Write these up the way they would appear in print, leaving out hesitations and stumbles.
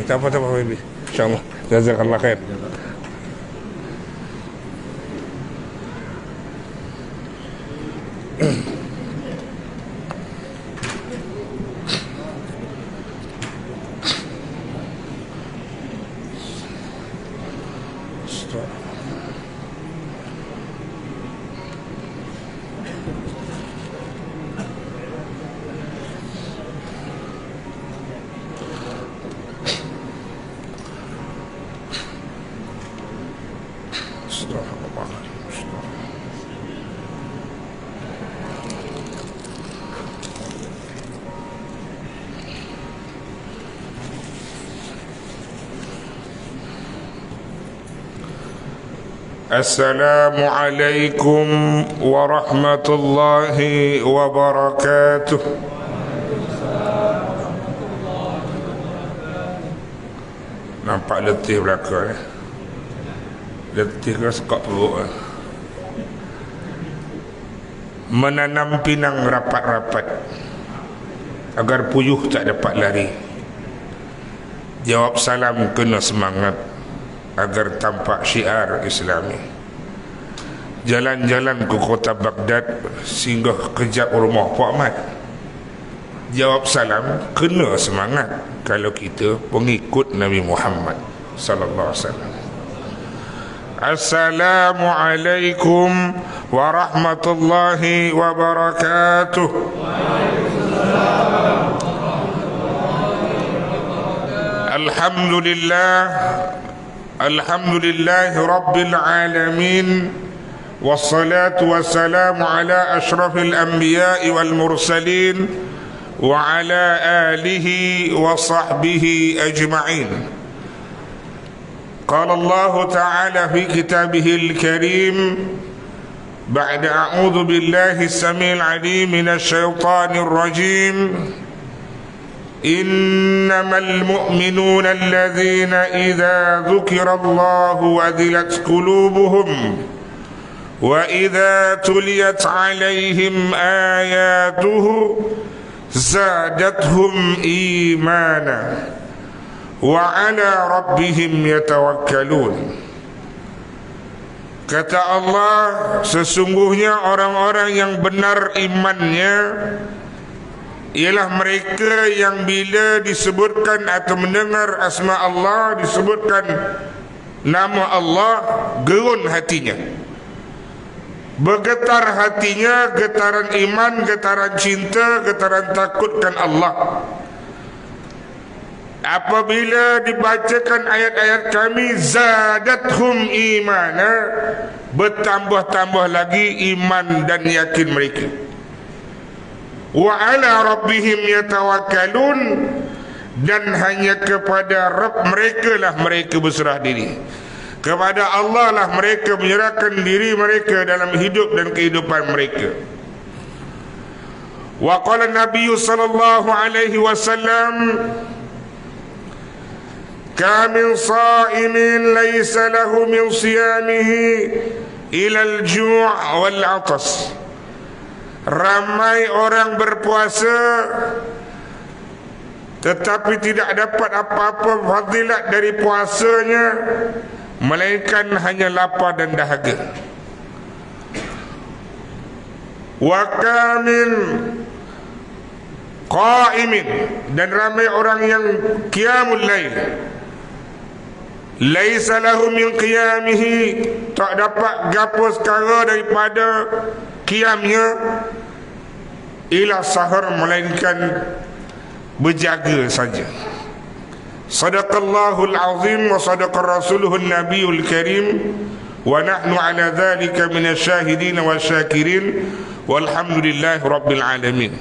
Tak apa baby. InsyaAllah. Jazakallah khair. Assalamualaikum warahmatullahi wabarakatuh. Nampak letih belakang Letih ke sekak perut Menanam pinang rapat-rapat agar puyuh tak dapat lari. Jawab salam kena semangat agar tampak syiar Islami. Jalan-jalan ke kota Baghdad, singgah kejap rumah Pak Mat. Jawab salam kena semangat kalau kita pengikut Nabi Muhammad sallallahu alaihi wasallam. Assalamualaikum warahmatullahi wabarakatuh. Alhamdulillah Rabbil Alamin. Wassalatu wassalamu ala ashrafil anbiya'i wal mursalin wa ala alihi wa sahbihi ajma'in. Qala Allah Ta'ala fi kitabihil karim ba'da a'udhu billahi as-sami'il 'alim minasy syaithanir rajim. Innamal mu'minuna alladhina idza dzukirallahu wajilat qulubuhum wa idza tuliyat 'alaihim ayatuhu zadatuhum imana wa 'ala rabbihim yatawakkalun. Kata Allah, sesungguhnya orang-orang yang benar imannya ialah mereka yang bila disebutkan atau mendengar asma Allah, disebutkan nama Allah, gerun hatinya, bergetar hatinya, getaran iman, getaran cinta, getaran takutkan Allah. Apabila dibacakan ayat-ayat kami, zadathum imana, bertambah-tambah lagi iman dan yakin mereka. Wa ala rabbihim yatawakkalun, dan hanya kepada Rabb mereka lah mereka berserah diri. Kepada Allah lah mereka menyerahkan diri mereka dalam hidup dan kehidupan mereka. Wa qala Nabi sallallahu alaihi wasallam, kamin sa'imin laysa lahu min siyamihi ila al-ju' wal 'atas. Ramai orang berpuasa tetapi tidak dapat apa-apa fadilat dari puasanya melainkan hanya lapar dan dahaga. Wa kamin qa'imin, dan ramai orang yang qiyamul lail laisa lahu min qiyamihi, tak dapat gapo sekara daripada qiyamnya ila sahar, melainkan berjaga saja. Sadaqallahul azim wa sadaqa rasuluhun nabiyul karim wa nahnu ala dhalika minasyahidin wa syakirin walhamdulillahi rabbil alamin.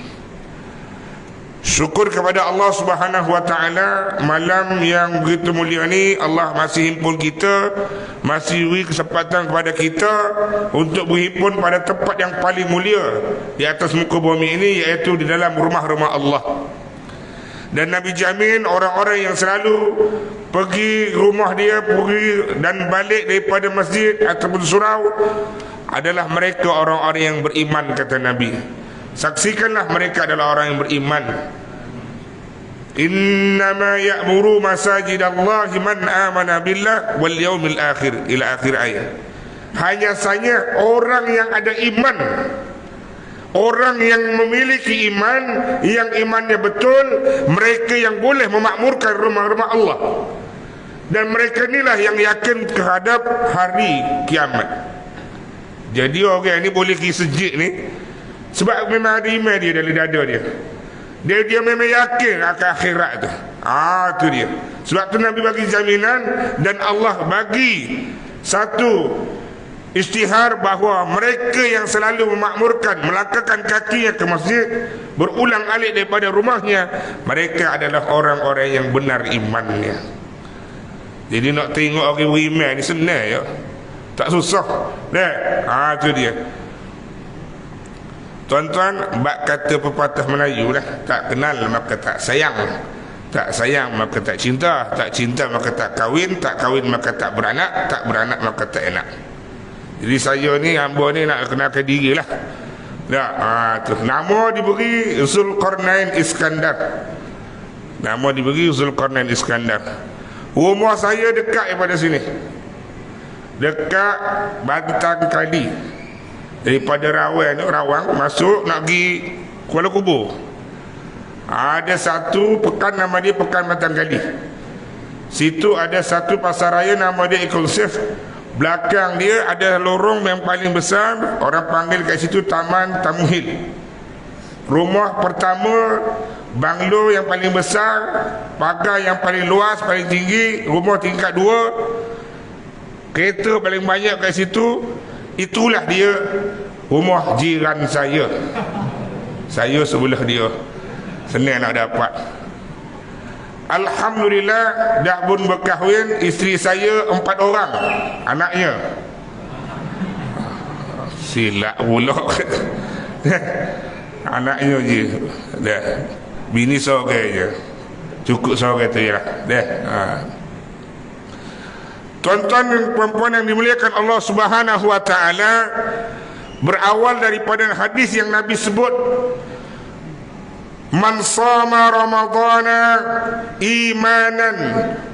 Syukur kepada Allah Subhanahu wa taala, malam yang begitu mulia ni Allah masih himpun kita, masih beri kesempatan kepada kita untuk berhimpun pada tempat yang paling mulia di atas muka bumi ini, iaitu di dalam rumah-rumah Allah. Dan Nabi jamin orang-orang yang selalu pergi rumah dia, pergi dan balik daripada masjid ataupun surau adalah mereka orang-orang yang beriman, kata Nabi. Saksikanlah mereka adalah orang yang beriman. Innama ya'muru masajidallahi man amana billah wal yaumil akhir, ila akhir ayat. Hanya saja orang yang ada iman, orang yang memiliki iman, yang imannya betul, mereka yang boleh memakmurkan rumah-rumah Allah. Dan mereka inilah yang yakin terhadap hari kiamat. Jadi orang ni boleh pergi sejid ni sebab memang ada iman dia dalam dada dia. Dia memang yakin akan akhirat tu. Tu dia. Sebab tu Nabi bagi jaminan, dan Allah bagi satu istihar bahawa mereka yang selalu memakmurkan, melangkahkan kakinya ke masjid, berulang alik daripada rumahnya, mereka adalah orang-orang yang benar imannya. Jadi nak tengok orang beriman ni senang ya, tak susah. Tu dia. Tuan-tuan, bak kata pepatah Melayu lah, tak kenal maka tak sayang, tak sayang maka tak cinta, tak cinta maka tak kahwin, tak kahwin maka tak beranak, tak beranak maka tak enak. Jadi saya ni, hamba ni nak kenalkan diri lah. Tu. Nama diberi Zulkarnain Iskandar. Nama diberi Zulkarnain Iskandar. Rumah saya dekat daripada sini, dekat Bantang Kali. Daripada Rawang masuk nak pergi Kuala Kubur, ada satu pekan nama dia Pekan Bantang Kali. Situ ada satu pasaraya nama dia Eksklusif. Belakang dia ada lorong yang paling besar, orang panggil kat situ Taman Tamuhil. Rumah pertama, banglo yang paling besar, pagar yang paling luas, paling tinggi, rumah tingkat 2, kereta paling banyak kat situ. Itulah dia rumah jiran saya. Saya sebelah dia. Senang nak dapat. Alhamdulillah, dah pun berkahwin. Isteri saya 4 orang anaknya. Silap pula. Anaknya je dah. Bini seorang je, cukup seorang tu je lah. Tuan-tuan dan puan-puan yang dimuliakan Allah Subhanahu wa ta'ala, berawal daripada hadis yang Nabi sebut, man sama ramadhana imanan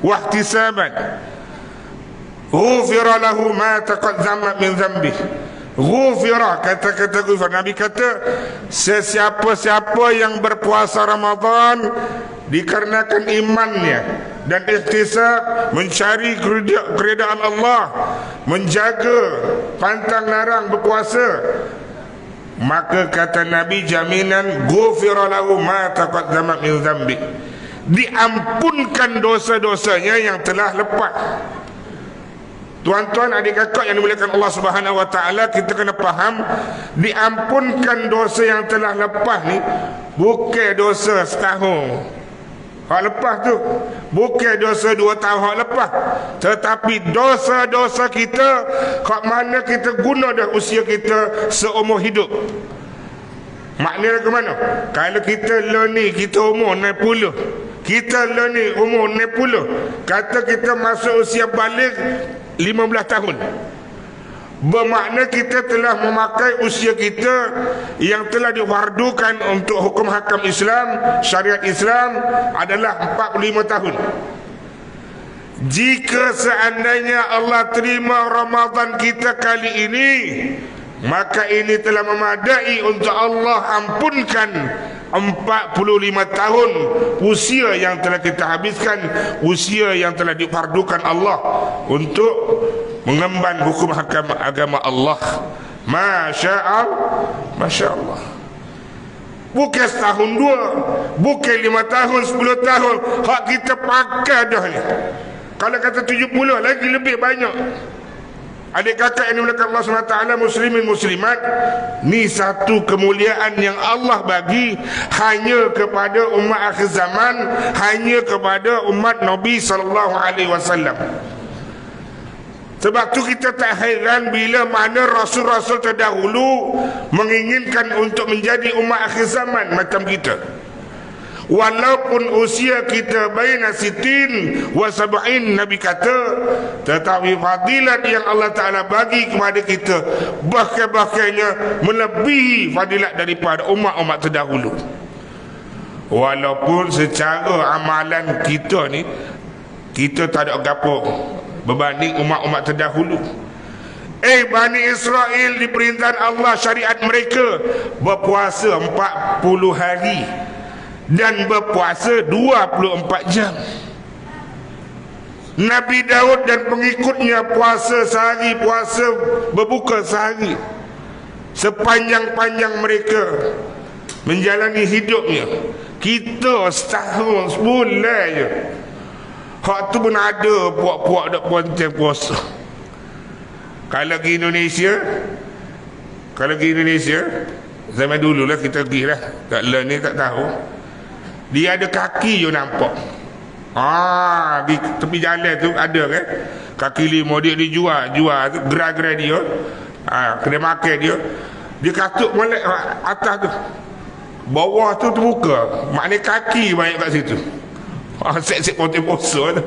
wa ihtisaban ghufira lahu ma taqaddama min dhanbi. Ghufira, kata-kata ghufira, Nabi kata sesiapa-siapa yang berpuasa Ramadan dikarenakan imannya dan ihtisab, mencari keridaan Allah, menjaga pantang larang berpuasa, maka kata Nabi jaminan ghufira lahu ma taqaddama min dhanbi, diampunkan dosa-dosanya yang telah lepas. Tuan-tuan, adik kakak yang dimuliakan Allah Subhanahu wa ta'ala, kita kena faham, diampunkan dosa yang telah lepas ni bukan dosa setahun hak lepas tu, bukan dosa 2 tahun hak lepas, tetapi dosa-dosa kita hak mana kita guna dah usia kita seumur hidup. Maknanya ke mana? Kalau kita ni kita umur 60, kita ni umur 60, kata kita masuk usia balik 15 tahun, bermakna kita telah memakai usia kita yang telah diwardukan untuk hukum hakam Islam, syariat Islam adalah 45 tahun. Jika seandainya Allah terima Ramadan kita kali ini, maka ini telah memadai untuk Allah ampunkan 45 tahun usia yang telah kita habiskan, usia yang telah difardukan Allah untuk mengemban hukum hakam agama Allah. Masya Allah. Bukan setahun 2, bukan 5 tahun, 10 tahun, hak kita pakai dah ni. Kalau kata 70 lagi lebih banyak. Adik kakak yang dimuliakan Allah SWT, muslimin muslimat, ni satu kemuliaan yang Allah bagi hanya kepada umat akhir zaman, hanya kepada umat Nabi SAW. Sebab tu kita tak hairan bila mana rasul-rasul terdahulu menginginkan untuk menjadi umat akhir zaman macam kita. Walaupun usia kita baina sitin wa sab'in, Nabi kata, tetapi fadilat yang Allah Ta'ala bagi kepada kita bahkan-bahkannya melebihi fadilat daripada umat-umat terdahulu. Walaupun secara amalan kita ni, kita tak ada gapo berbanding umat-umat terdahulu. Bani Israel diperintahkan Allah, syariat mereka berpuasa 40 hari dan berpuasa 24 jam. Nabi Daud dan pengikutnya puasa sehari, puasa berbuka sehari. Sepanjang-panjang mereka menjalani hidupnya. Kita setahun, sebulan je. Hak tu pun ada puak-puak dak ponteng puasa. Kalau ke Indonesia, zaman dulu lah kita pergi lah, tak learn ni tak tahu. Dia ada kaki je nampak. Di tepi jalan tu ada kan, kaki lima dia dijual tu, gerai-gerai dia, kedai makan dia katuk molek atas tu, bawah tu terbuka, maknanya kaki banyak kat situ. Set-set ponteng puasa tu.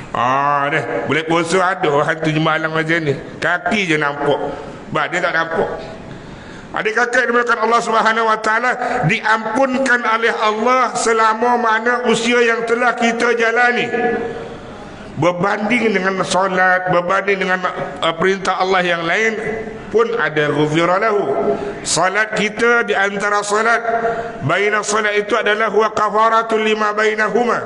Dah boleh puasa ada hantu jemalang macam ni, kaki je nampak, dia tak nampak. Adik-kakak dimulakan Allah Subhanahu wa taala, diampunkan oleh Allah selama mana usia yang telah kita jalani. Berbanding dengan solat, berbanding dengan perintah Allah yang lain pun ada ghufira lahu. Salat kita di antara salat, baina salat itu adalah huwa kafaratul lima bainahuma,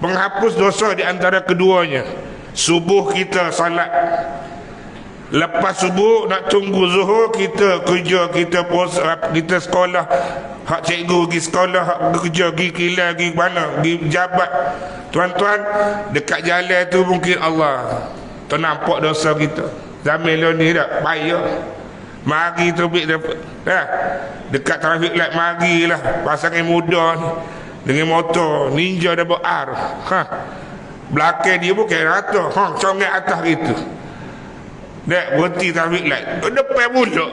penghapus dosa di antara keduanya. Subuh kita salat, lepas subuh nak tunggu zuhur, kita kerja, kita puasa, kita sekolah, hak cikgu pergi sekolah, hak kerja, pergi kilang, pergi mana, pergi jabat. Tuan-tuan, dekat jalan tu mungkin Allah ternampak dosa kita. Zaman ni dah payah. Mari terbit dekat traffic light, marilah pasangan muda ni dengan motor ninja double R, belakang dia bukan rata, congat atas gitu. Dek berhenti traffic light, depan pula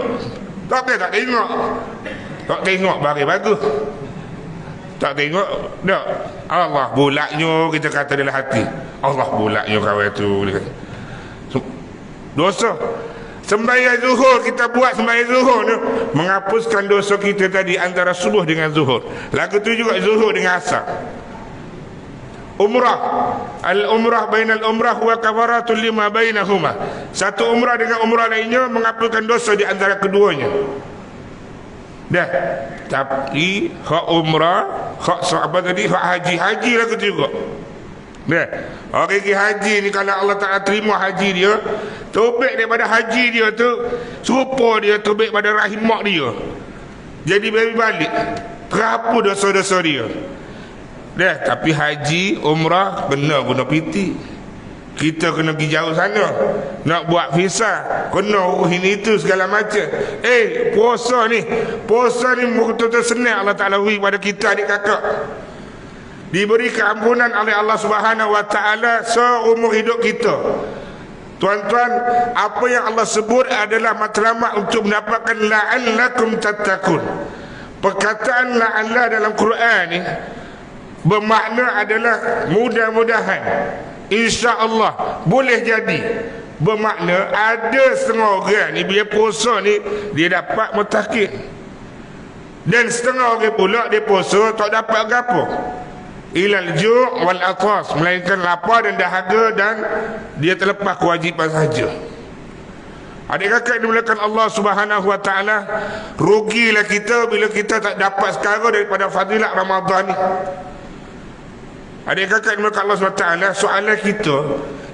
tak tengok bagi bagus, tak tengok dak. Allah bulaknya, kita kata dalam hati, Allah bulaknya kawan tu dosa. Sembahyang zuhur kita buat, sembahyang zuhur ni menghapuskan dosa kita tadi antara subuh dengan zuhur. Lagu tu juga zuhur dengan asar. Umrah, al-umrah bainal umrah wa kafaratul lima bainahuma. Satu umrah dengan umrah lainnya menghapuskan dosa di antara keduanya. Dah. Tapi hak umrah, hak apa tadi, hak haji lagu tu juga. Dah. Orang pergi haji ni, kalau Allah Ta'ala terima haji dia, tobek daripada haji dia tu, serupa dia tobek pada rahim mak dia, jadi balik terhapus dosa-dosa dia. Dah. Tapi haji, umrah kena guna piti. Kita kena pergi jauh sana, nak buat visa, kena urus ini itu segala macam. Puasa ni betul-betul senang Allah Ta'ala beri pada kita adik kakak. Diberi keampunan oleh Allah Subhanahu wa taala seumur hidup kita. Tuan-tuan, apa yang Allah sebut adalah matlamat untuk mendapatkan la'allakum tattaqun. Perkataan la'alla dalam Quran ni bermakna adalah mudah-mudahan, insya-Allah, boleh jadi. Bermakna ada setengah orang ni bila puasa ni dia dapat mutakin, dan setengah orang pula dia puasa tak dapat apa, ilal ju' wal atas, melainkan lapar dan dahaga, dan dia terlepas kewajipan saja. Adik kakak dimulakan Allah Subhanahu wa taala, rugilah kita bila kita tak dapat sekarang daripada fadilat Ramadan ni. Adik kakak dimulakan Allah Subhanahu wa taala, soalan kita,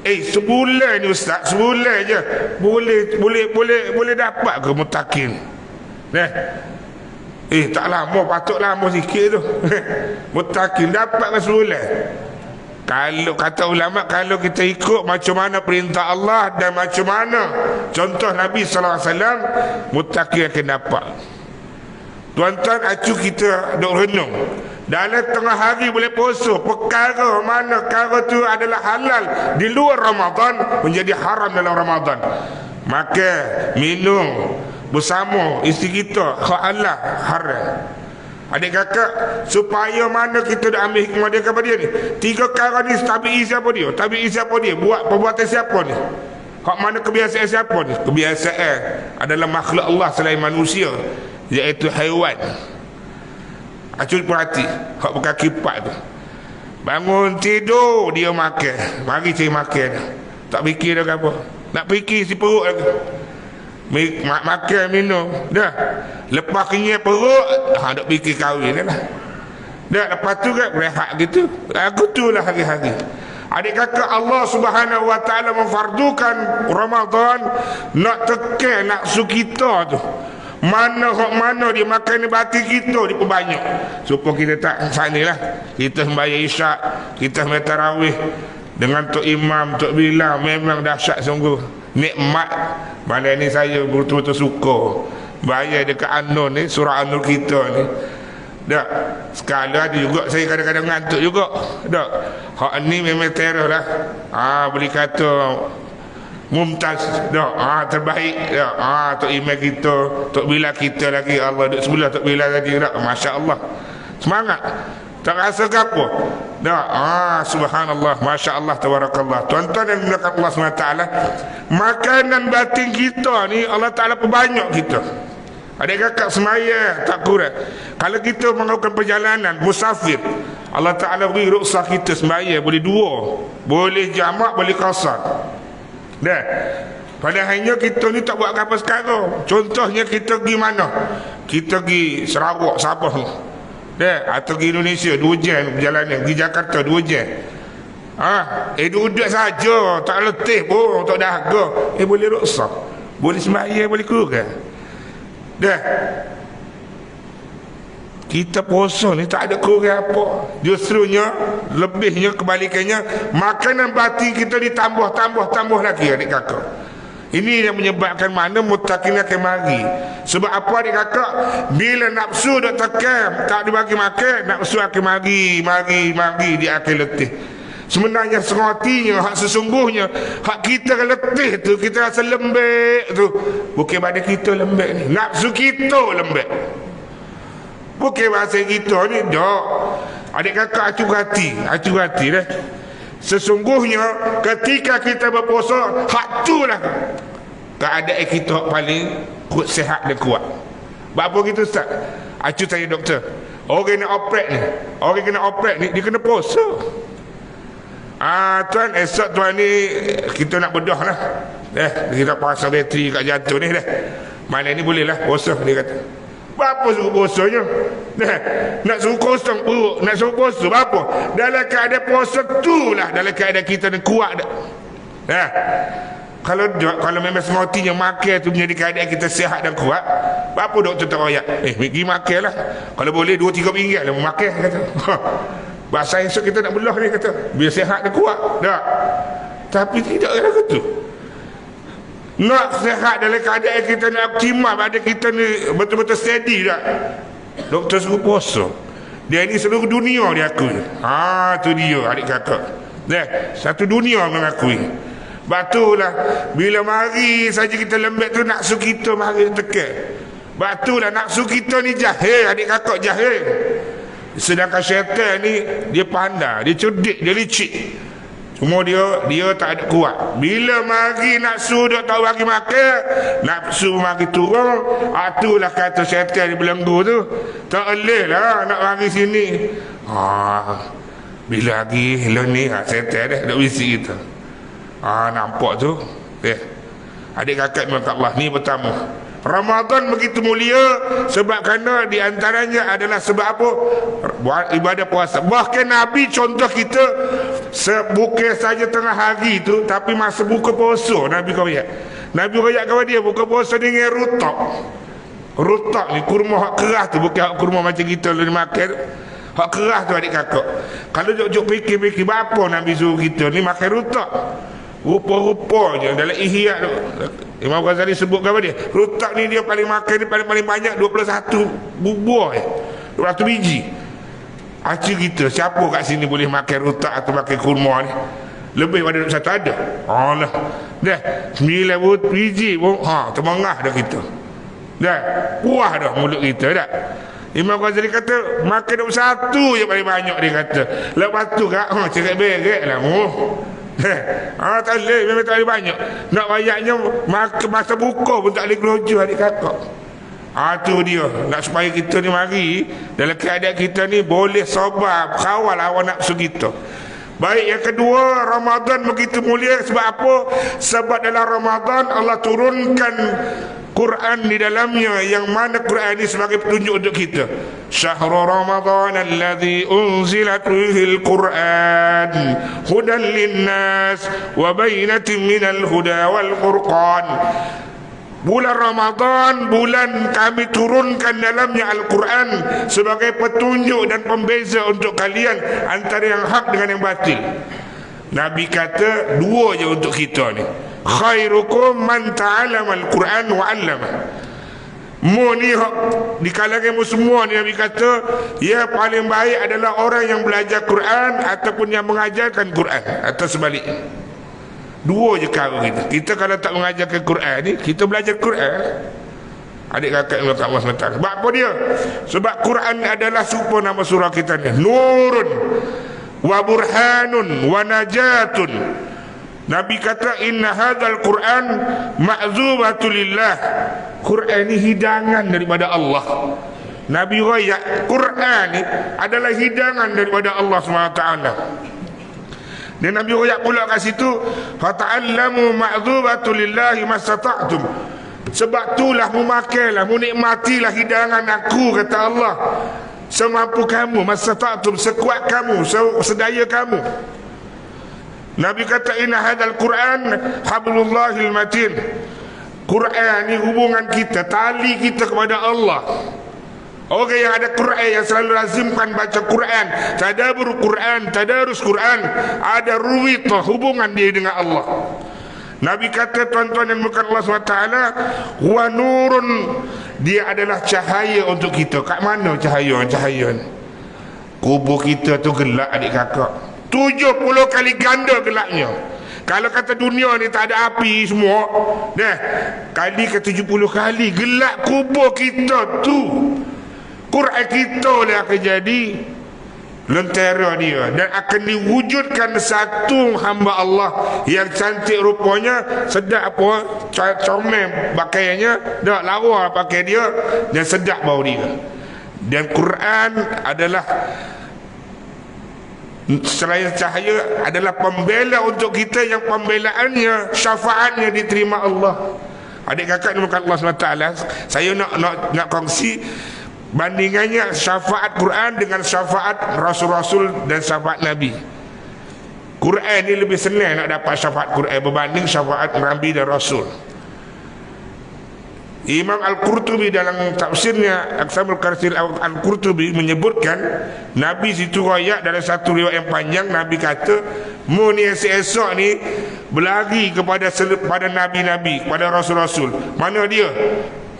sebulan ni ustaz, sebulan je boleh dapat ke mutakin? Tak lama, patut lama sikit tu. Mutakin dapat ke sebulan? Kalau kata ulama, kalau kita ikut macam mana perintah Allah dan macam mana contoh Nabi SAW, mutakin akan dapat. Tuan-tuan, acu kita duk renung, dalam tengah hari boleh puasa, perkara mana perkara tu adalah halal di luar Ramadan menjadi haram dalam Ramadan. Makan, minum bersama isteri kita halal, haram. Adik kakak, supaya mana kita dah ambil hikmah dia kepada dia ni. 3 perkara ni tabi'i siapa dia? Tabi'i siapa dia? Buat perbuatan siapa ni? Hak mana kebiasaan siapa ni? Kebiasaan adalah makhluk Allah selain manusia, iaitu haiwan. Acul perhati, hak berkaki empat tu. Bangun tidur, dia makan. Mari cari makan. Tak fikir dah apa. Nak fikir si perut lagi. Makan, minum. Dah. Lepas kenyang perut, duk fikir kahwin lah. Dah, lepas tu kan rehat gitu. Aku tu lah hari-hari. Adik kakak, Allah Subhanahu Wa Taala memfardukan Ramadan nak tekan nafsu kita tu. Mana dia makan batin kita diperbanyak supaya kita tak sanilah. Kita sembahyang isyak, kita sembahyang tarawih dengan Tok Imam, Tok Bilal, memang dahsyat sungguh. Nikmat. Malam ni saya betul-betul suka bayar dekat An-Nur ni, surah An-Nur kita ni. Dak, sekali ada juga saya kadang-kadang ngantuk juga. Dak. Hak ni memang teror lah. Boleh kata Mumtaz dah, terbaik dah. Tok Imam kita, Tok Bilal kita lagi, Allah duk sebelah Tok Bilal tadi dah. Masya-Allah. Semangat. Tak rasa ke apa? Dah, subhanallah, masya-Allah, tabarakallah. Tuan-tuan dan dimuliakan Allah SWT, makanan batin kita ni Allah Taala perbanyak kita. Adik kakak semaya tak kurang. Kalau kita melakukan perjalanan musafir, Allah Taala beri rukhsah kita semaya boleh dua, boleh jamak, boleh qasar. Dah. Padahalnya kita ni tak buat apa sekarang. Contohnya kita pergi mana? Kita pergi Sarawak, Sabah ni. Dah, atau pergi Indonesia 2 jam perjalanan, pergi Jakarta 2 jam. Duduk saja, tak letih pun, tak dahaga. Boleh rukhsah. Boleh sembahyang, boleh kurang. Dah. Kita puasa ni tak ada kurang apa. Justrunya, lebihnya, kebalikannya, makanan batin kita ditambah lagi, adik kakak. Ini yang menyebabkan mana muttaqin akan mari. Sebab apa, adik kakak? Bila nafsu dah tekan, tak dibagi makan, nafsu akan mari, dia akan letih. Sebenarnya sengotinya, hak sesungguhnya, hak kita letih tu, kita rasa lembek tu, bukan badan kita lembek ni, nafsu kita lembek. Bukan bahasa kita ni, dah. Adik kakak acu hati dah. Sesungguhnya ketika kita berpuasa, hak tu lah keadaan kita paling sihat dan kuat. Apa kita Ustaz? Acu tanya doktor, orang kena operate ni, dia kena puasa. Tuan, esok tuan ni kita nak bedah lah. Kita pasang bateri kat jantung ni dah. Malam ni boleh lah puasa, dia kata. Apa suruh puasanya? Nak suruh kosong perut, nak suruh puasa apa? Dalam keadaan puasa tu lah, dalam keadaan kita ni kuat dah. Kalau memang semotinya makan tu menjadi keadaan kita sihat dan kuat, apa doktor tak royak? Pergi makan lah. Kalau boleh 2-3 ringgit lah makan, kata. Bahasa esok kita nak belah ni, kata, biar sihat dan kuat dah. Tapi tidak ada gitu. Nak sihat dalam keadaan kita nak optimal, badan kita ni betul-betul steady tak? Doktor suruh puasa. Dia ni seluruh dunia dia akui. Tu dia, adik kakak. Satu dunia mengakui. Batulah bila mari saja kita lembek tu, nafsu kita mari tekan. Batulah nafsu kita ni jahil, adik kakak, jahil. Sedangkan syaitan ni dia pandai, dia cerdik, dia licik. Cuma dia tak ada kuat. Bila mari nafsu dah tahu bagi makan, nafsu mari turun, itulah kata syaitan di belenggu tu. Tak boleh lah nak mari sini. Bila lagi ni syaitan dah nak bisik kita. Nampak tu. Adik kakak Allah, ni pertama. Ramadan begitu mulia sebab kerana di antaranya adalah sebab apa? Ibadah puasa. Bahkan Nabi contoh kita, bukan saja tengah hari tu, tapi masa buka puasa Nabi royak kepada dia buka puasa dengan rutak. Rutak ni kurma hak keras tu, bukan hak kurma macam kita lu makan. Hak keras tu, adik kakak. Kalau jok fikir apa Nabi suruh kita ni makan rutak. Rupa-rupanya dalam Ihya tu Imam Ghazali sebut kepada dia, rutak ni dia paling makan ni paling banyak 21 buah 21 biji. Acik kita siapa kat sini boleh makan rutak atau makan kurma ni lebih pada 21 ada? Lah dah 9 biji pun termengah dah kita dah, puas dah mulut kita dah. Imam Ghazali kata makan 21 je paling banyak, dia kata. Lepas tu kak cerak berak lah tak boleh, memang tak boleh banyak. Nak rayaknya masa buka pun tak boleh keluar, adik kakak. Tu dia. Nak supaya kita ni mari dalam keadaan kita ni boleh sabar, kawal hawa nafsu kita. Baik, yang kedua, Ramadan begitu mulia sebab apa? Sebab dalam Ramadan Allah turunkan Quran di dalamnya, yang mana Quran ini sebagai petunjuk untuk kita. Syahrul Ramadan alladhi unzilat fihi al-Quran hudan linnas wa bainatin minal huda wal furqan. Bulan Ramadan, bulan kami turunkan dalamnya Al-Quran sebagai petunjuk dan pembeza untuk kalian antara yang hak dengan yang batil. Nabi kata dua je untuk kita ni. Khairukum man ta'allama Al-Quran wa 'allama. Mu ni di kalangan semua ni, Nabi kata ya paling baik adalah orang yang belajar Quran ataupun yang mengajarkan Quran, atau sebaliknya. Dua je cara kita. Kita kalau tak mengajarkan Quran ni, kita belajar Quran. Adik kakak yang Allah SWT. Sebab apa dia? Sebab Quran adalah serupa nama surah kita ni, Nurun wa burhanun wa najatun. Nabi kata inna hadzal Quran ma'zubatulillah. Quran ni hidangan daripada Allah. Nabi royak Quran ni adalah hidangan daripada Allah SWT. Dan Nabi royak pula kat situ, fata'allamu ma'dzubatullillahi mastata'tum. Sebab itulah memakailah, menikmatilah hidangan aku, kata Allah, semampu kamu, mastata'tum, sekuat kamu, sedaya kamu. Nabi kata inna hadzal Quran hablullahil matin. Quran ni hubungan kita, tali kita kepada Allah. Orang yang ada Quran, yang selalu lazimkan baca Quran, tadabbur Quran, tadarus Quran, ada ruwitah, hubungan dia dengan Allah. Nabi kata, tuan-tuan yang bukan Allah SWT, wa nurun, dia adalah cahaya untuk kita. Kat mana cahaya? Cahaya ni kubur kita tu gelap, adik kakak, 70 kali ganda gelapnya. Kalau kata dunia ni tak ada api semua, dah kali ke 70 kali gelap kubur kita tu. Quran kita lah akan jadi lentera dia, dan akan diwujudkan satu hamba Allah yang cantik rupanya, sedap apa, comel pakaiannya, dak lawa pakai dia, dan sedap bau dia. Dan Quran adalah selain cahaya, adalah pembela untuk kita, yang pembelaannya, syafaatnya diterima Allah. Adik kakak ni bukan Allah SWT. Saya nak kongsi bandingannya syafaat Quran dengan syafaat Rasul-Rasul dan syafaat Nabi. Quran ni lebih senang nak dapat syafaat Quran berbanding syafaat Nabi dan Rasul. Imam Al-Qurtubi dalam tafsirnya Aqsamul Karsir Al-Qurtubi menyebutkan, Nabi situ royak dalam satu riwayat yang panjang, Nabi kata mu ni esok ni berlari kepada Nabi-Nabi, kepada Rasul-Rasul. Mana dia?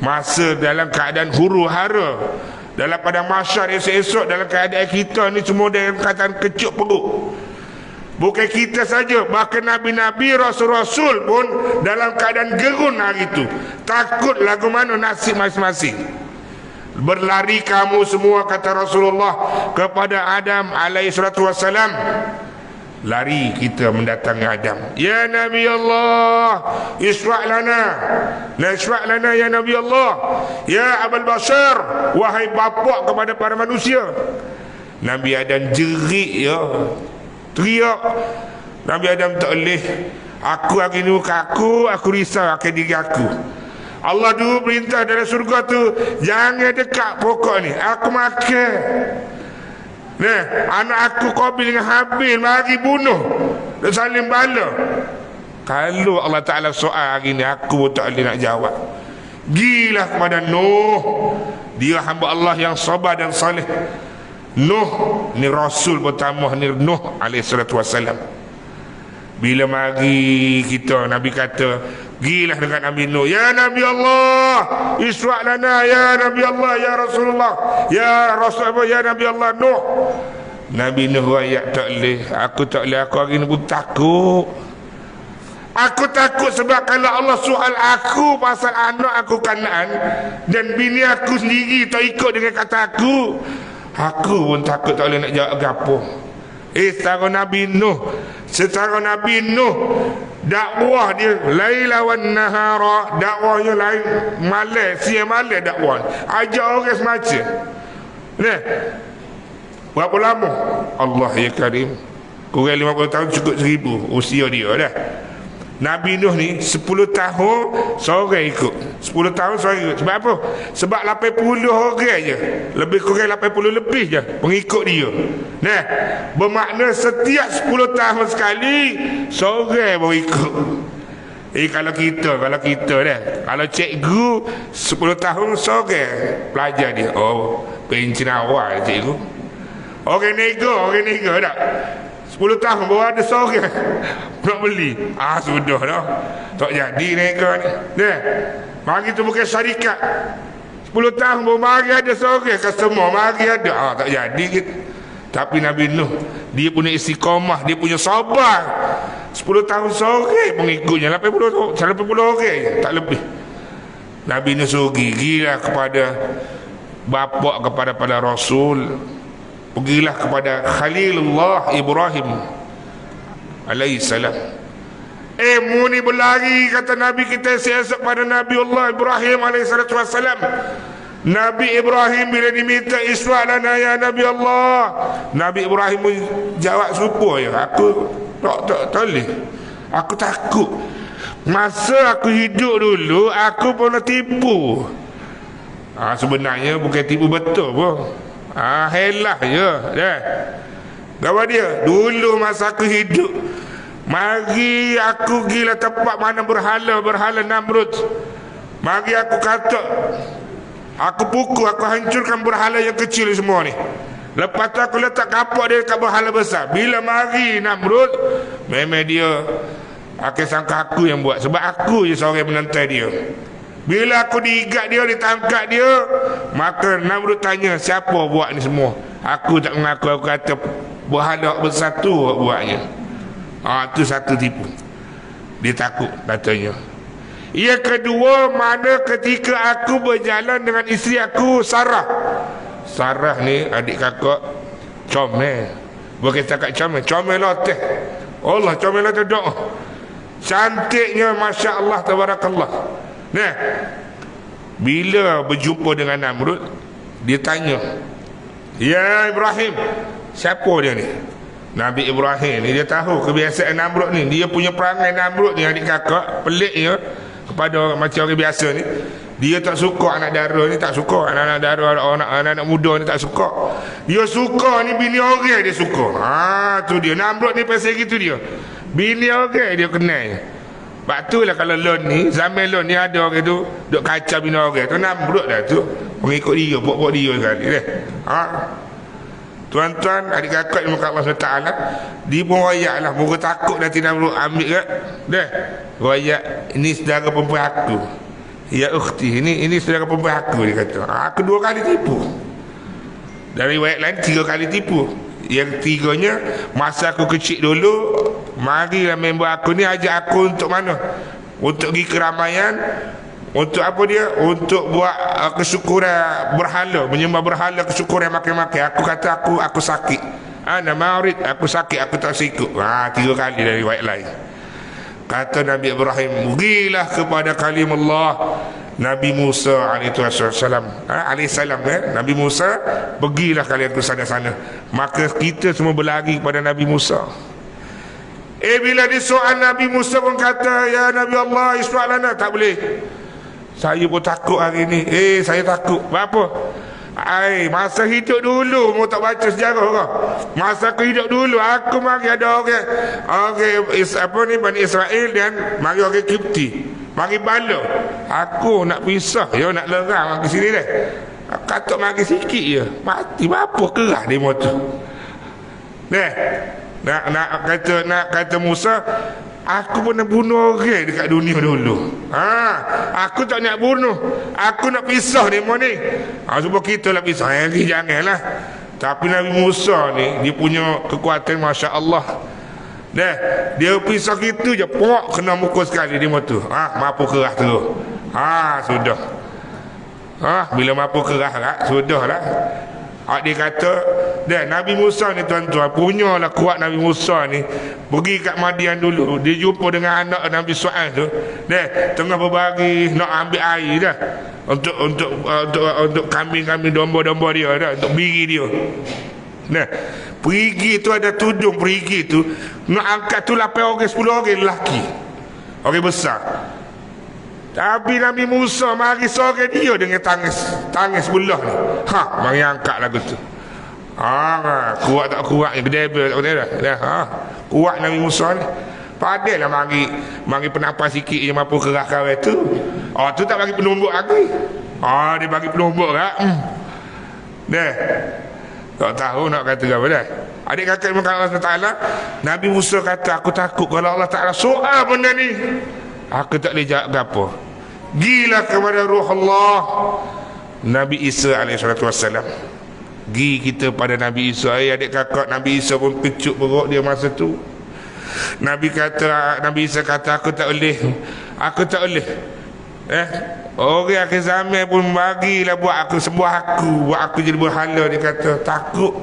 Masa dalam keadaan huru hara, dalam pada masyar esok-esok, dalam keadaan kita ni semua dalam keadaan kecut perut. Bukan kita saja, bahkan Nabi-Nabi, Rasul-Rasul pun dalam keadaan gerun hari itu. Takut lagu mana nasib masing-masing. Berlari kamu semua, kata Rasulullah kepada Adam alaihissalam. Lari kita mendatangi Adam. Ya Nabi Allah, isra' lana. Nasra' lana ya Nabi Allah. Ya Abul Bashar, wahai bapak kepada para manusia. Nabi Adam jerit ya, teriak. Nabi Adam tak boleh. Aku hari ni aku risau akan diri aku. Allah dulu perintah dalam surga tu, jangan dekat pokok ni, aku makan. Nah, anak aku Qabil dengan Habil mari bunuh dan saling bala. Kalau Allah Ta'ala soal hari ni, aku tak boleh nak jawab. Gilah kepada Nuh, dia hamba Allah yang sabar dan saleh. Nuh ni Rasul pertama ni, Nuh alaihissalatu wassalam. Bila mari kita, Nabi kata gilah dengan Nabi Nuh, ya Nabi Allah, isra' lana ya Nabi Allah, ya Rasulullah, ya Rasul, ya Nabi Allah Nuh. Nabi Nuh rakyat tak boleh, aku tak boleh, aku hari ni pun takut. Aku takut sebab kalau Allah soal aku pasal anak aku Kanaan dan bini aku sendiri tak ikut dengan kata aku pun takut, tak boleh nak jawab gapo. Secara Nabi Nuh dakwah dia laila wan nahara, dakwahnya lain malam siang malam dakwah, ajak orang semacam ni. Berapa lama? Allah ya Karim, kurang 50 tahun cukup 1000 usia dia dah. Nabi Nuh ni 10 tahun seorang ikut, 10 tahun seorang ikut. Sebab apa? Sebab 80 orang je, lebih kurang 80 lebih je pengikut dia. Nah, bermakna setiap 10 tahun sekali seorang baru ikut. Kalau kita dah, kalau cikgu 10 tahun seorang pelajar dia, oh pencin awal cikgu. Orang nego tak? 10 tahun baru ada seorang nak beli. Sudah dah. Tak jadi nego ni. Dah. Mari tu bukan syarikat. 10 tahun baru mari ada seorang, customer mari ada. Tak jadi gitu. Tapi Nabi Nuh, dia punya istiqamah, dia punya sabar. 10 tahun seorang pengikutnya, 80 orang, tak lebih. Nabi Nuh suruh gigilah kepada bapa, kepada Rasul. Pergilah kepada Khalilullah Ibrahim alaihissalam. Mu ni berlari, kata Nabi kita siasat pada Nabi Allah Ibrahim alaihissalam. Nabi Ibrahim bila diminta iswa' lana ya Nabi Allah, Nabi Ibrahim pun jawab serupa ya. Aku tak boleh, aku takut. Masa aku hidup dulu, aku pernah tipu. Sebenarnya bukan tipu betul pun. Helah je dah. Gawa dia dulu masa aku hidup, mari aku gila tempat mana berhala Namrud. Mari aku kata, aku pukul, aku hancurkan berhala yang kecil semua ni. Lepas tu aku letak kapak dia kat berhala besar. Bila mari Namrud, memang dia akan sangka aku yang buat, sebab aku je seorang menentang dia. Bila aku diigat dia, ditangkap dia, maka Namrud tanya, siapa buat ni semua? Aku tak mengaku, aku kata berhala besar tu buatnya. Tu satu tipu. Dia takut katanya. Yang kedua, mana ketika aku berjalan dengan isteri aku Sarah. Sarah ni adik kakak comel. Bukan cakap comel loteh. Allah comel loteh doa. Cantiknya Masya Allah Tabarakallah. Nah, bila berjumpa dengan Namrud, dia tanya, ya Ibrahim, siapa dia ni? Nabi Ibrahim ni dia tahu kebiasaan Namrud ni. Dia punya perangai Namrud ni adik kakak peliknya kepada macam orang biasa ni. Dia tak suka anak dara ni, tak suka anak-anak dara, anak-anak muda ni tak suka. Dia suka ni bini orang dia suka. Tu dia Namrud ni pasal gitu dia. Bini orang dia kenal. Sebab tu lah kalau lon ni, zaman lon ni ada orang tu duk kacau bina orang tu, Namrud dah tu, mengikut dia, buat dia sekali dah. Tuan-tuan, adik kakak yang muka Allah SWT, dia pun rayak lah, muka takut nanti Namrud ambil kat dah. Rayak, ini saudara perempuan aku, ya ukhti, ini saudara perempuan aku, dia kata. Aku 2 kali tipu. Dari riwayat lain 3 kali tipu. Yang 3-nya, masa aku kecil dulu, marilah member aku ni ajak aku untuk mana? Untuk pergi keramaian. Untuk apa dia? Untuk buat kesyukuran berhala, menyembah berhala, kesyukuran makan-makan. Aku kata aku sakit. Ana ma'rid, aku sakit, aku tak sikut. 3 kali dari riwayat lain. Kata Nabi Ibrahim, pergilah kepada kalimullah Nabi Musa alaihissalam, Nabi Musa, pergilah kalian ke sana-sana. Maka kita semua berlari kepada Nabi Musa. Bila disoal Nabi Musa pun kata, ya Nabi Allah isma' lana. Tak boleh, saya pun takut hari ni. Saya takut. Apa? Masa hidup dulu, mau tak baca sejarah kau. Masa aku hidup dulu, aku mari ada orang Bani Israel dan mari orang Kipti, mari bala. Aku nak pisah, nak lerang ke sini dah. Katok mari sikit je, mati apa kerah dia motor. Nak kata Musa, aku pernah bunuh orang dekat dunia dulu. Aku tak nak bunuh, aku nak pisah ni mau ni. Supaya kita lah pisah. Janganlah. Tapi Nabi Musa ni, dia punya kekuatan Masya Allah. Dia pisah gitu je, pok kena muka sekali dia motor. Mampu kerah terus. Sudah. Bila mampu kerah lah, sudah lah. Dia kata, Dah Nabi Musa ni tuan-tuan, punyalah kuat Nabi Musa ni. Pergi kat Madian dulu, dia jumpa dengan anak Nabi Su'aib tu. Dah tengah berbagi nak ambil air dah. Untuk kambing-kambing, domba-domba dia dah, untuk biri dia. Nah, perigi tu ada tudung perigi tu nak angkat tu 8 orang 10 orang lelaki. Orang besar. Tapi Nabi Musa mari seorang dia dengan tangis sebelah ni. Mari angkat lagu tu. Kuat tak kuat ni gedebel tak dah. Kuat Nabi Musa ni. Padahlah mari penampas sikit je mampu kerah kawai tu. Tu tak bagi penumbuk lagi. Dia bagi penumbuk tak. Dah. Tak tahu nak kata apa dah. Adik kakak dengan Allah SWT, Nabi Musa kata, aku takut kalau Allah Ta'ala soal benda ni, aku tak boleh jawab apa. Gilah kepada Ruh Allah. Nabi Isa AS. Gi kita pada Nabi Isa. Adik kakak, Nabi Isa pun kecut perut dia masa tu. Nabi Isa kata, aku tak boleh. Orang akhir zaman pun bagilah buat aku sembah aku, buat aku jadi berhala. Dia kata takut.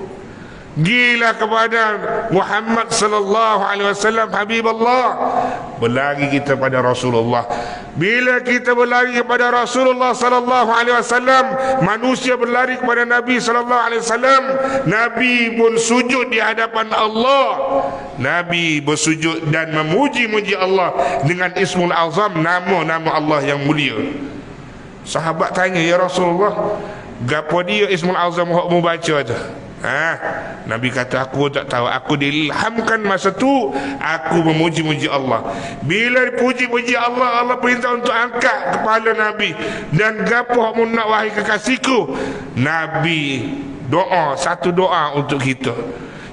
Gila kepada Muhammad sallallahu alaihi wasallam, Habibullah. Berlari kita pada Rasulullah. Bila kita berlari kepada Rasulullah sallallahu alaihi wasallam, manusia berlari kepada Nabi sallallahu alaihi wasallam. Nabi pun sujud di hadapan Allah. Nabi bersujud dan memuji-muji Allah dengan Ismul Azam, nama-nama Allah yang mulia. Sahabat tanya, ya Rasulullah, gapo dia Ismul Azam hok mu baca tu? Nabi kata, aku tak tahu. Aku diilhamkan masa tu aku memuji-muji Allah. Bila dipuji-puji Allah, Allah perintah untuk angkat kepala Nabi. Dan gapo hok mu nak wahai kekasihku? Nabi doa, satu doa untuk kita.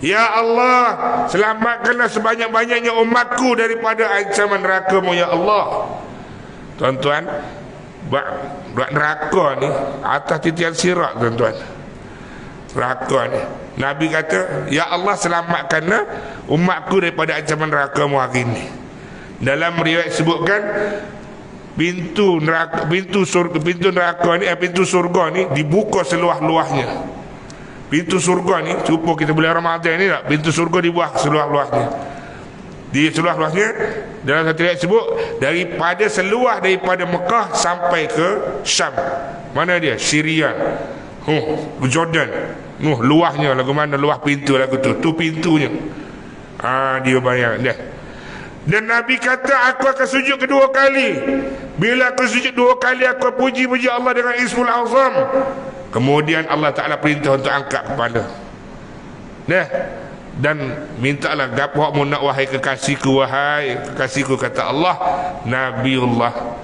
Ya Allah, selamatkanlah sebanyak-banyaknya umatku daripada ancaman neraka-Mu ya Allah. Tuan-tuan, buat neraka ni atas titian sirat, tuan-tuan. Neraka ni Nabi kata, ya Allah, selamatkanlah umatku daripada ancaman neraka-Mu hari ni. Dalam riwayat sebutkan pintu surga ni dibuka seluas-luasnya. Pintu surga ni, cuba kita bulan Ramadan ni tak, pintu surga dibuah seluas-luasnya. Di seluas-luasnya, dalam satu riwayat sebut daripada Mekah sampai ke Syam. Mana dia? Syria, Jordan. Luahnya lagu mana luah pintu lagu tu. Tu pintunya. Dia bayang dah. Dan Nabi kata, aku akan sujud kedua kali. Bila aku sujud dua kali, aku puji-puji Allah dengan Ismul Azam. Kemudian Allah Ta'ala perintah untuk angkat kepala. Dan mintalah gapo mu nak wahai kekasihku, kata Allah. Nabiullah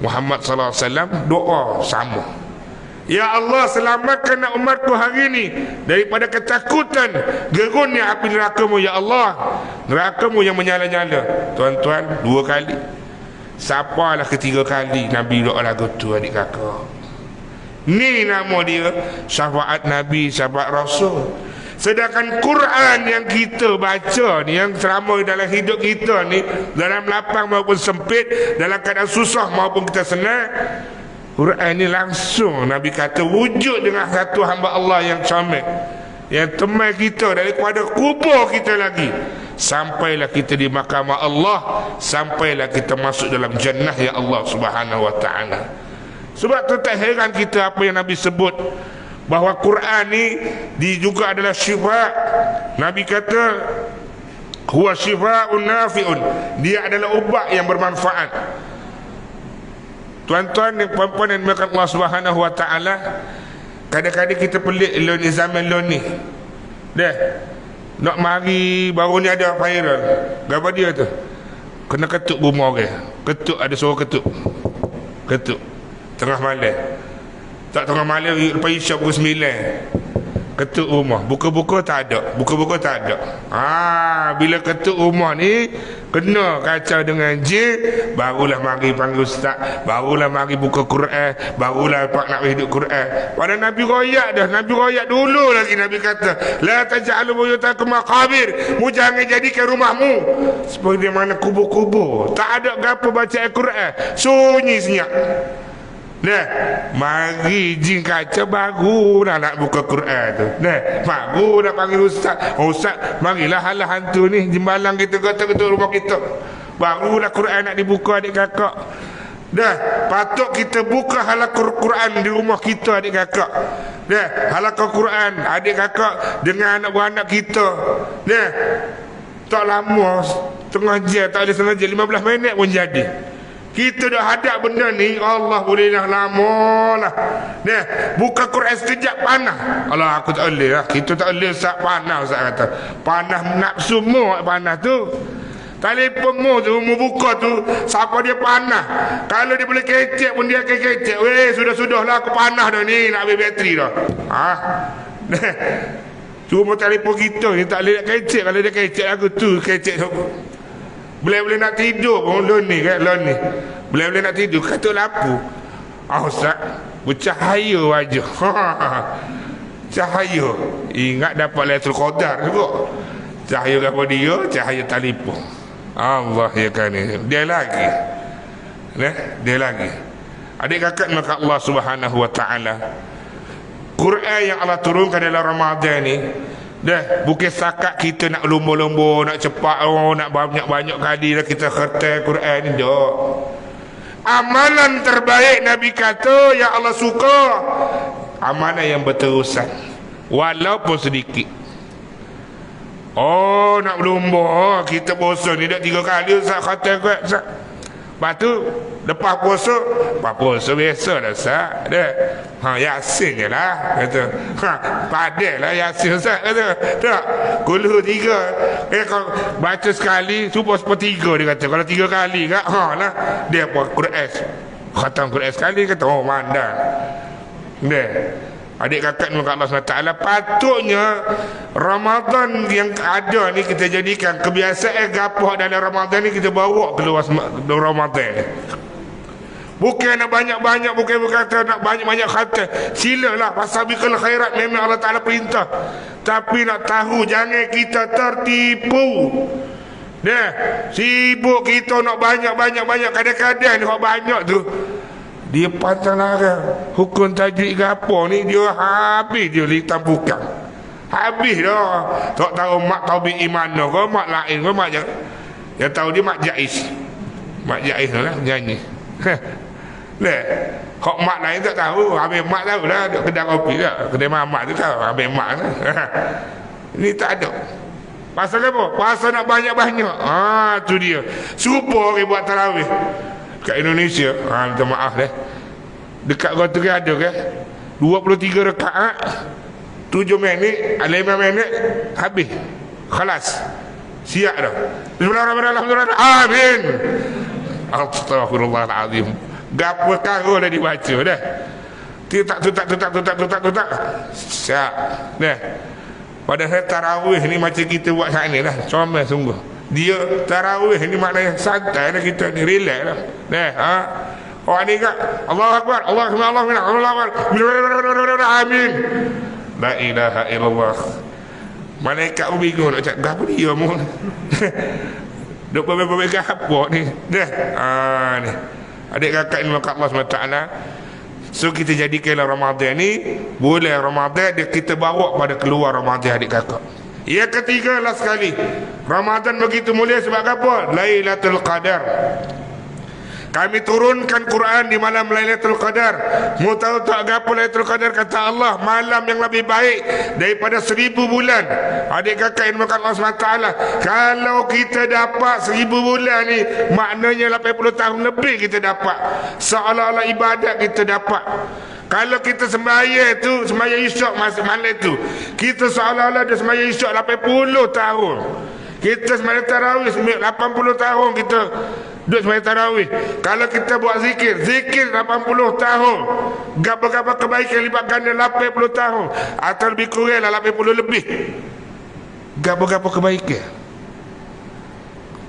Muhammad sallallahu alaihi wasallam doa sama. Ya Allah, selamatkan umatku hari ini daripada ketakutan gerunnya api neraka-Mu ya Allah. Neraka-Mu yang menyala-nyala. Tuan-tuan, 2 kali. Siapalah ketiga kali Nabi doa lagu tu, adik kakak. Ni nama dia syafaat Nabi, syafaat Rasul. Sedangkan Quran yang kita baca ni, yang selama dalam hidup kita ni, dalam lapang maupun sempit, dalam keadaan susah maupun kita senang, Quran ni langsung Nabi kata wujud dengan satu hamba Allah yang comel, yang teman kita daripada kubur kita lagi, sampailah kita di mahkamah Allah, sampailah kita masuk dalam jannah ya Allah Subhanahu wa ta'ala. Sebab tu tak heran kita apa yang Nabi sebut, bahawa Quran ni juga adalah syifa. Nabi kata huwa syifa'un nafi'un, dia adalah ubat yang bermanfaat. Tuan-tuan dan puan-puan yang dimuliakan Allah Subhanahu wa ta'ala, kadang-kadang kita pelik ni zaman ni. Nak mari baru ni ada viral. Apa dia tu? Kena ketuk rumah orang. Ketuk, ada suara ketuk. Ketuk tengah malam. Tak tengah malam, lepas isyak pukul 9. Ketuk rumah. Buka-buka tak ada. Bila ketuk rumah ni kena kacau dengan jin, barulah mari panggil ustaz, barulah mari buka Quran, barulah pak nak hidup Quran. Pada Nabi royak dah. Nabi royak dulu lagi. Nabi kata, la taj'alu buyutakum maqabir, mu jangan jadikan rumahmu seperti mana kubur-kubur. Tak ada gapo baca Al-Quran, sunyi senyap. Nah, mari jin kaca baru nak buka Quran tu. Nah, baru nak panggil ustaz. Oh, ustaz, marilah halah hantu ni jembalang kita kata-kata rumah kita. Barulah Quran nak dibuka adik kakak. Dah, patut kita buka halaqah Quran di rumah kita adik kakak. Dah, halaqah Quran adik kakak dengan anak beranak kita. Dah. Tak lama, setengah jam, tak ada setengah jam, 15 minit pun jadi. Kita dah hadap benda ni, Allah boleh dah lama lah. Dah, buka Quran sekejap panah. Allah, aku tak boleh lah. Kita tak boleh Ustaz panah, Ustaz kata. Panah nafsu mu panah tu. Telefon mu tu, mu buka tu, siapa dia panah. Kalau dia boleh kecek pun dia akan kecek. Weh, sudah-sudah lah aku panah dah ni, nak ambil bateri dah. Ha? Cuma telefon kita ni tak boleh nak kecek. Kalau dia kecek aku tu, kecek tu. Boleh-boleh nak tidur pun lon ni kan, lon ni. Boleh-boleh nak tidur, kata lampu. Ah, Ustaz, bercahaya wajah. Cahaya. Ingat dapat Lailatul Qadar juga. Cahaya apa dia? Cahaya telefon. Allah ya kan ni. Dia lagi. Dia lagi. Adik kakak maka Allah Subhanahu wa taala. Quran yang Allah turunkan dalam Ramadan ni, dah bukan setakat kita nak lomba-lomba, nak cepat, nak banyak-banyak kali dah kita khatam Quran ni dah. Amalan terbaik Nabi kata yang Allah suka, amalan yang berterusan walaupun sedikit. Oh, nak berlomba, kita bosan ni dah 3 kali Ustaz khatam Quran Ustaz. Lepas tu lepas puasa biasa dah Ustaz. Dah. Yasin je lah kata. Padel lah Yasin Ustaz kata. Tak. Kulhu 3. Kalau baca sekali supaya sepertiga dia kata. Kalau 3 kali kan lah dia buat Quran. Khatam Quran sekali kata oh mandang. Dah. Adik kakak muka Allah SWT, patutnya Ramadan yang ada ni kita jadikan kebiasaan gapah dalam Ramadan ni kita bawa keluar Ramadan. Bukan nak banyak-banyak, bukan berkata nak banyak-banyak khatam. Silalah, fasabiqul khairat, memang Allah Ta'ala perintah. Tapi nak tahu jangan kita tertipu. Dah, sibuk kita nak banyak-banyak, kadang-kadang ni banyak tu dia pantang larang. Hukum tajwid ke apa ni dia habis dia litam bukan. Habis dah. Tak tahu mak taubik iman ke mak lain ke mak yang tahu dia mak Jais. Mak Jais lah nyanyi. Leh. Kok mak lain tak tahu, habis mak tahu lah kedai kopi dah. Kedai mamak tu tahu, habis mak lah. Ini tak ada. Pasal apa? Pasal nak banyak-banyak. Tu dia. Suruh orang buat tarawih kat Indonesia, minta maaf dekat kota ke ada ke 23 rakaat 7 minit 5 minit habis khalas siap dah. Bismillahirrahmanirrahim, amin, astagfirullahalazim. Gapo karo dah dibaca dah, tutak siap dah. Padahal tarawih ni macam kita buat saat ni lah, comel sungguh. Dia tarawih ni maknanya santai lah kita ni, relax lah. Orang ni kat Allahu Akbar, Allahu Akbar, amin, la ilaha illallah. Malaikat pun bingung nak cakap apa dia mu. Duk berbagai apa ni. Ni adik kakak ni maka Allah SWT. So kita jadikanlah Ramadan ni bulan Ramadan dia kita bawa pada keluar Ramadan adik kakak. Yang ketiga last sekali, Ramadan begitu mulia sebab apa? Lailatul Qadar. Kami turunkan Quran di malam Lailatul Qadar. Mu tahu tak apa Lailatul Qadar? Kata Allah, malam yang lebih baik daripada 1000 bulan. Adik kakak yang dimakan Allah SWT, kalau kita dapat 1000 bulan ni, maknanya 80 tahun lebih kita dapat. Seolah-olah ibadat kita dapat. Kalau kita sembahyang tu, sembahyang isyak malam tu, kita seolah-olah dia sembahyang isyak 80 tahun. Kita sembahyang tarawih 80 tahun kita duduk sembahyang tarawih. Kalau kita buat zikir 80 tahun. Gapa-gapa kebaikan lipat ganda 80 tahun. Atau lebih kurang lah 80 lebih. Gapa-gapa kebaikan.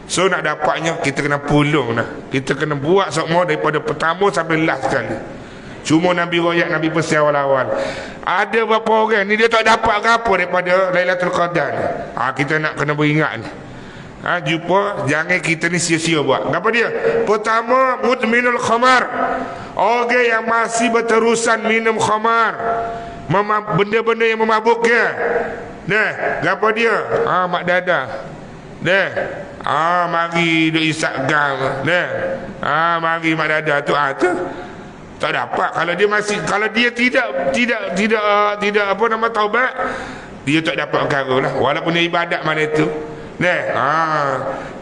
So nak dapatnya kita kena pulung dah. Kita kena buat semua daripada pertama sampai last sekali. Cuma Nabi royak, Nabi pesan awal-awal. Ada berapa orang ni dia tak dapat apa daripada Lailatul Qadar ni. Kita nak kena beringat ni. Jumpa jangan kita ni sia-sia buat. Apa dia? Pertama, mudminul khamar. Orang yang masih berterusan minum khamar, benda-benda yang memabuknya. Gapo dia? Mak dadah. Mari duk isap gam. Mari mak dadah tu tu. Tak dapat kalau dia masih, kalau dia tidak apa nama taubat, dia tak dapat perkara lah walaupun dia ibadat mana itu.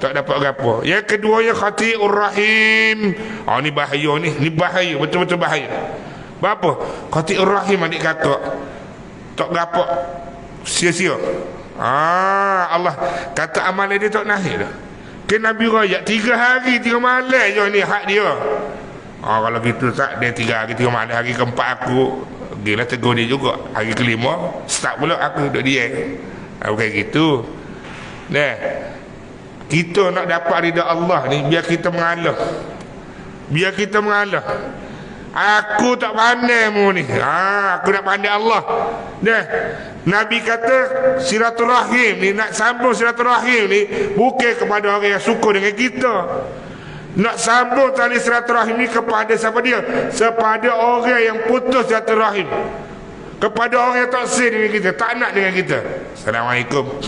Tak dapat apa. Yang keduanya khati'ur rahim. Ni bahaya ni bahaya, betul-betul bahaya. Apa? Khati'ur rahim adik kakak. Tak dapat sia-sia. Allah kata amalan dia tak nahi dah. Ke Nabi raya 3 hari 3 malam je ni hak dia. Kalau gitu tak, dia 3 hari 3 malam, hari keempat aku gila tegur dia juga. Hari kelima start pula aku duduk diam. Bukan gitu. Kita nak dapat ridha Allah ni, biar kita mengalah. Biar kita mengalah. Aku tak pandai mu ni. Aku nak pandai Allah. Nabi kata silaturahim ni, nak sambung silaturahim ni bukan kepada orang yang suka dengan kita. Nak sambung tali silaturahim ni kepada siapa dia? Kepada orang yang putus silaturahim, kepada orang yang tak sah dengan kita, tak nak dengan kita. Assalamualaikum.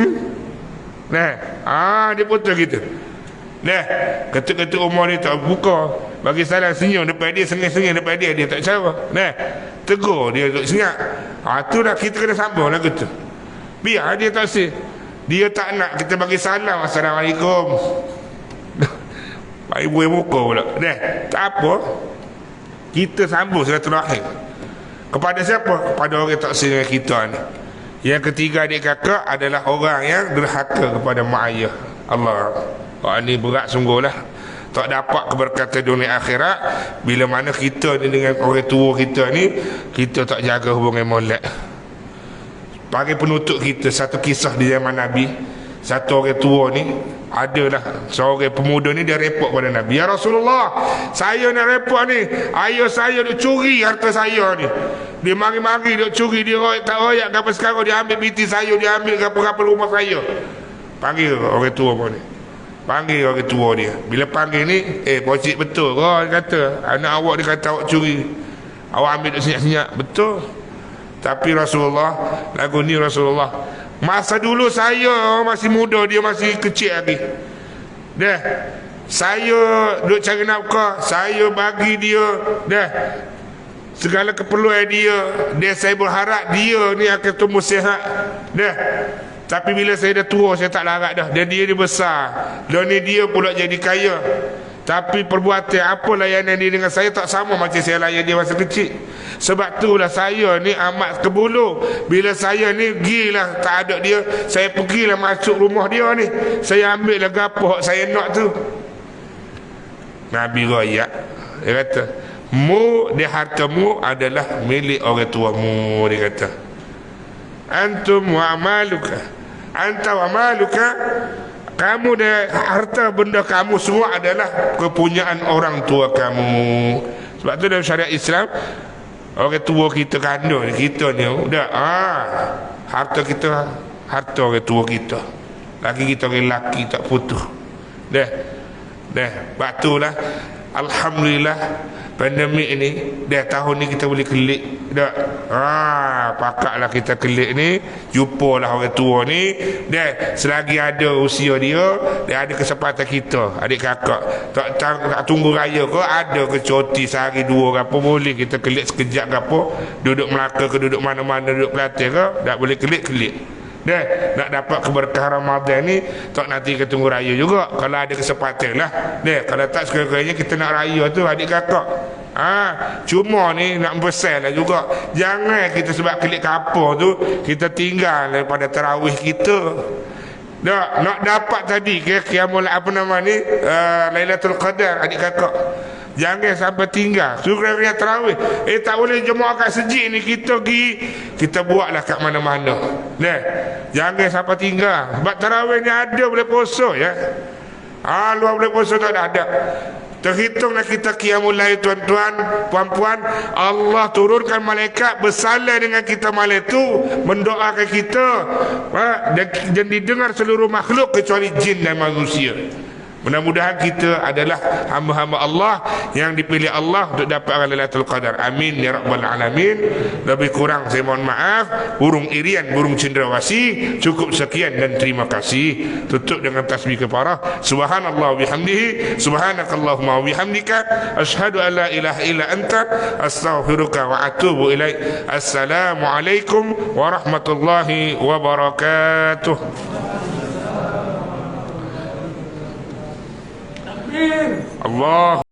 Dia putus kita. Ketuk-ketuk umur dia tak buka, bagi salam senyum depan dia, sengih-sengih depan dia, dia tak cara. Tegur dia duduk senyap. Tu dah kita kena sambung lagu tu. Biar dia tak sah, dia tak nak kita bagi salam Assalamualaikum. Pak ibu yang muka pula. Tak apa, kita sambung silaturahim. Kepada siapa? Kepada orang yang tak sah dengan kita ni. Yang ketiga adik kakak adalah orang yang derhaka kepada mak ayah. Allah, ni berat sungguh lah. Tak dapat keberkatan dunia akhirat bila mana kita ni dengan orang tua kita ni, kita tak jaga hubungan molek. Bagi penutup kita, satu kisah di zaman Nabi. Satu orang tua ni, adalah seorang pemuda ni, dia repot pada Nabi. Ya Rasulullah, saya nak repot ni, ayah saya duk curi harta saya ni. Dia mari-mari duk curi, dia tak royak apa sekarang, dia ambil binti saya, dia ambil apa-apa rumah saya. Panggil orang tua pun ni, panggil orang tua dia. Bila panggil ni, pocik betul ke? Dia kata anak awak, dia kata awak curi, awak ambil duk senyap-senyap. Betul. Tapi Rasulullah, lagu ni Rasulullah, masa dulu saya masih muda, dia masih kecil lagi. Saya duk cari nafkah, saya bagi dia segala keperluan dia. Saya berharap dia ni akan tumbuh sihat. Tapi bila saya dah tua, saya tak larat dah. Dan dia besar, dan ni dia pula jadi kaya. Tapi perbuatan apa layanan dia dengan saya tak sama macam saya layan dia masa kecil. Sebab itulah saya ni amat kebulu. Bila saya ni gilah tak ada dia, saya pergilah masuk rumah dia ni, saya ambil lah gapo saya nak tu. Nabi royak, dia kata, mu di hartamu adalah milik orang tuamu. Dia kata, antum wa amaluka, anta wa maluka, kamu dan harta benda kamu semua adalah kepunyaan orang tua kamu. Sebab tu dalam syariat Islam, orang tua kita kandung kita ni dah harta kita, harta orang tua kita. Laki kita orang lelaki tak putus. Sebab itulah alhamdulillah pandemik ni tahun ni kita boleh kelik dah. Pakaklah kita kelik ni, jumpalah orang tua ni. Selagi ada usia dia ada kesempatan kita adik kakak tak tunggu raya ke, ada ke cuti sehari dua ke apa, boleh kita kelik sekejap ke apa, duduk Melaka ke duduk mana-mana, duduk Kelantan ke, tak boleh kelik-kelik. Nak dapat keberkahan Ramadan ni, tak nanti kita tunggu raya juga, kalau ada kesempatan lah. Kalau tak, sekali-kalinya kita nak raya tu adik kakak. Cuma ni nak besar lah juga. Jangan kita sebab kelik kapur tu kita tinggal daripada tarawih kita. Nak dapat tadi qiyamul apa nama ni, Lailatul Qadar adik kakak, jangan sampai tinggal. Suruh dia tarawih, tak boleh jemaah kat sejid ni, kita pergi, kita buatlah kat mana-mana. Jangan sampai tinggal. Sebab tarawih ni ada boleh puasa ya. Luar boleh puasa tak ada. Terhitunglah kita qiyamul lail, tuan-tuan, puan-puan. Allah turunkan malaikat bersalam dengan kita malam tu, mendoakan kita, dan didengar seluruh makhluk kecuali jin dan manusia. Mudah-mudahan kita adalah hamba-hamba Allah yang dipilih Allah untuk dapat Lailatul Qadar. Amin ya rabbal alamin. Lebih kurang saya mohon maaf. Burung irian, burung cendrawasih. Cukup sekian dan terima kasih. Tutup dengan tasbih kafarah. Subhanallah bihamdihi, subhanakallahumma bihamdika, asyhadu an la ilaha illa anta, astaghfiruka wa atubu ilaik. Assalamualaikum warahmatullahi wabarakatuh. Allah